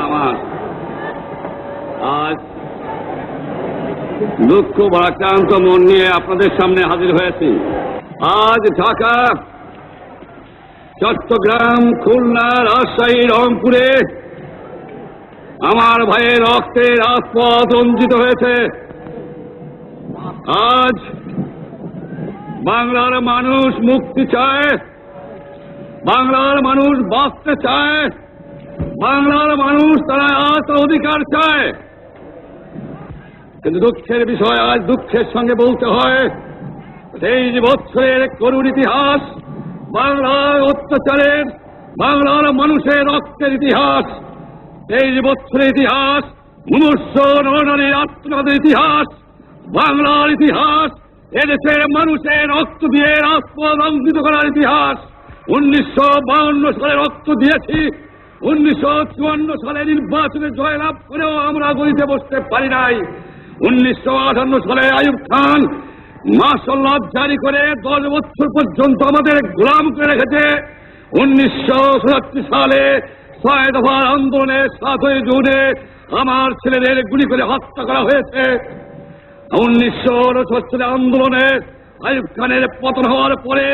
আমার আজ দুঃখ ভারাক্রান্ত মন নিয়ে আপনাদের সামনে হাজির হয়েছি। আজ ঢাকা, চট্টগ্রাম, খুলনা, রাজশাহী, রংপুরে আমার ভাইয়ের রক্তে রাজপথ রঞ্জিত হয়েছে। আজ বাংলার মানুষ মুক্তি চায়, বাংলার মানুষ বাঁচতে চায়, বাংলার মানুষ তারা আজ অধিকার চায়। কিন্তু দুঃখের বিষয়, আজ দুঃখের সঙ্গে বলতে হয় 23 বছরের করুণ ইতিহাস, বাংলার অত্যাচারের, বাংলার মানুষের রক্তের ইতিহাস, 23 বছরের ইতিহাস, মুমূর্ষ নরনারীর আত্মনাদের ইতিহাস, বাংলার ইতিহাস, এদেশের মানুষের রক্ত দিয়ে রাজপথ রঞ্জিত করার ইতিহাস। 1952 সালে রক্ত দিয়েছি, 1954 সালে নির্বাচনে জয়লাভ করেও আমরা গদিতে বসতে পারি নাই। 1958 সালে আইয়ুব খান মার্শাল ল জারি করে 10 বছর পর্যন্ত আমাদের গোলাম করে রেখেছে। 1967 সালে 6 দফার আন্দোলনে 7ই জুনে আমার ছেলেদের গুলি করে হত্যা করা হয়েছে। 1969 সালে আন্দোলনে আইয়ুব খানের পতন হওয়ার পরে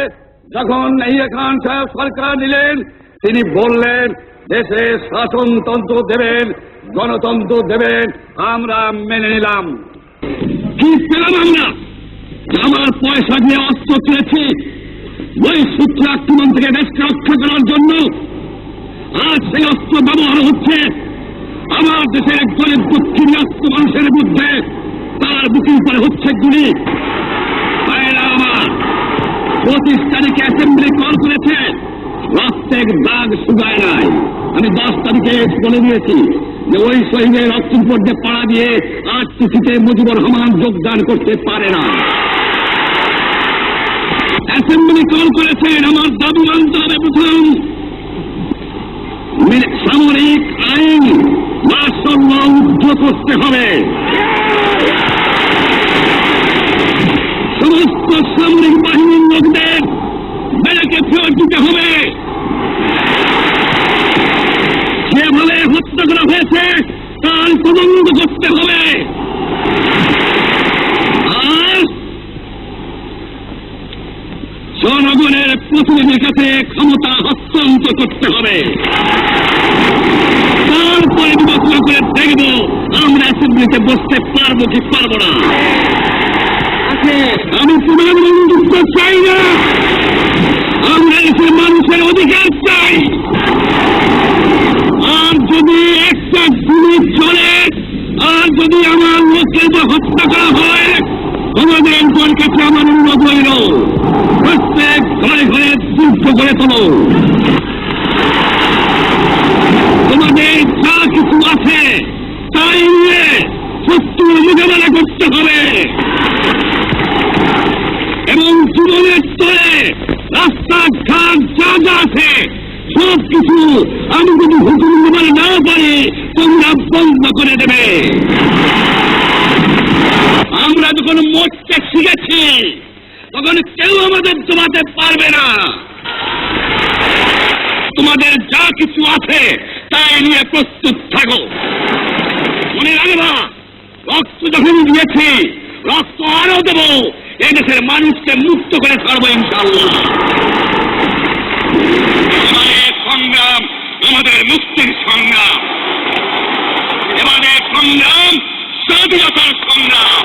যখন ইয়াহিয়া খান সাহেব সরকার নিলেন, তিনি বললেন দেশে শাসনতন্ত্র দেবেন, গণতন্ত্র দেবেন, আমরা মেনে নিলাম। কি পেলাম আমরা? আমার পয়সা দিয়ে অস্ত্র কিনেছি ওই সূত্র আক্রমণ থেকে দেশকে রক্ষা করার জন্য। আজ সেই অস্ত্র ব্যবহার হচ্ছে আমার দেশের গরিব দুঃখী রাষ্ট্র মানুষের মধ্যে, তার বুকের উপরে হচ্ছে গুলি। আমার 25 তারিখে অ্যাসেম্বলি কল করেছে, রক্তের দাগ শুকায় নাই। আমি 10 তারিখে বলে দিয়েছি যে ওই শহীদের রক্তের উপর দিয়ে পাড়া দিয়ে আরটিসিতে মুজিবুর রহমান যোগদান করতে পারে না। অ্যাসেম্বলি কল করেছেন, আমার দাবি মানতে হবে। প্রথম সামরিক আইন মার্শাল ল উদ্ধার করতে হবে, সমস্ত সামরিক বাহিনীর লোকদের বেড়াকে ফেরত দিতে হবে। যেভাবে হত্যা করা হয়েছে তার তদন্ত করতে হবে। আর জনগণের প্রতিনিধির কাছে ক্ষমতা হস্তান্তর করতে হবে। তারপরে বিবেচনা করে দেখব আমরা অ্যাসেম্বলিতে বসতে পারবো কি পারবো না। আমি তোমার বন্ধুত্ব চাই না, আমরা দেশের মানুষের অধিকার চাই। আর যদি একটা গুলি চলে, আর যদি আমার লোককে হত্যা করা হয়, তোমাদের তোর কাছে আমার অনুরোধ রইল, প্রত্যেক ঘরে ঘরে যুদ্ধ করে তোলো। তোমাদের যা কিছু আছে তাই নিয়ে শত্রুর মোকাবেলা করতে হবে এবং জীবনের স্তরে রাস্তাঘাট যা যা আছে সব কিছু আমি যদি হুকুম মোবাইল না পারি তোমরা বন্ধ করে দেবে। আমরা যখন মরতে শিখেছি তখন কেউ আমাদের জমাতে পারবে না। তোমাদের যা কিছু আছে তাই নিয়ে প্রস্তুত থাকো। মনে রাখবা, রক্ত যখন দিয়েছি রক্ত আরো দেবো, এদেশের মানুষকে মুক্ত করে ছাড়বো ইনশাআল্লাহ। আমাদের সংগ্রাম আমাদের মুক্তির সংগ্রাম, আমাদের সংগ্রাম স্বাধীনতার সংগ্রাম।